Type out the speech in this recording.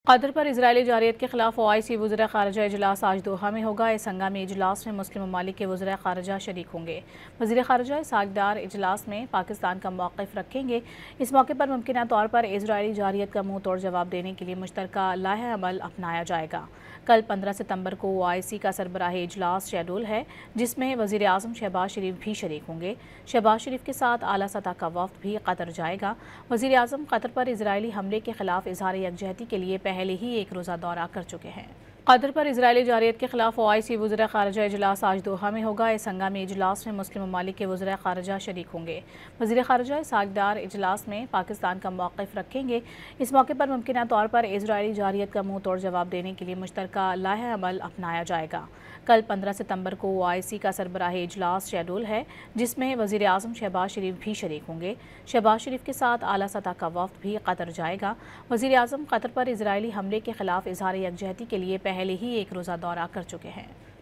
Qatar पर Israeli जारियत के खिलाफ ओआईसी वज़ीर ख़ारिजा इजलास आज दोहा में होगा। इस हंगामी इजलास में मुस्लिम ममालिक के वज़ीर ख़ारिजा शरीक होंगे। वज़ीर ख़ारिजा इस साझेदार इजलास में पाकिस्तान का मौक़िफ़ रखेंगे। इस मौके पर मुमकिन तौर पर इजरायली जारियत का मुँह तोड़ जवाब देने के लिए मुश्तरका लाहे अमल अपनाया जाएगा। कल 15 सितंबर को ओआईसी का सरबराही इजलास शेड्यूल है, जिसमें वज़ीर आज़म शहबाज शरीफ भी शरीक होंगे। शहबाज शरीफ के साथ आला सतह का वफ़द भी कतर जाएगा। वज़ीर आज़म कतर पर इजरायली हमले के खिलाफ इज़हार यकजहती के लिए पहले ही एक रोज़ा दौरा कर चुके हैं। कतर पर इजरायली जारियत के खिलाफ ओआईसी वज़ीर ख़ारिजा इजलास आज दोहा में होगा। इस हंगामी इजलास में मुस्लिम ममालिक के वज़ीर ख़ारिजा शरीक होंगे। वज़ीर ख़ारिजा इस साझेदार इजलास में पाकिस्तान का मौक़िफ़ रखेंगे। इस मौके पर मुमकिन तौर पर इजरायली जारियत का मुँह तोड़ जवाब देने के लिए मुश्तरका लाहे अमल अपनाया जाएगा। कल 15 सितंबर को ओआईसी का सरबराही इजलास शेड्यूल है, जिसमें वज़ीर आज़म शहबाज शरीफ भी शरीक होंगे। शहबाज शरीफ के साथ आला सतह का वफ़द भी कतर जाएगा। वज़ीर आज़म कतर पर इजरायली हमले के खिलाफ इज़हार यकजहती के लिए पहले ही एक रोज़ा दौरा कर चुके हैं।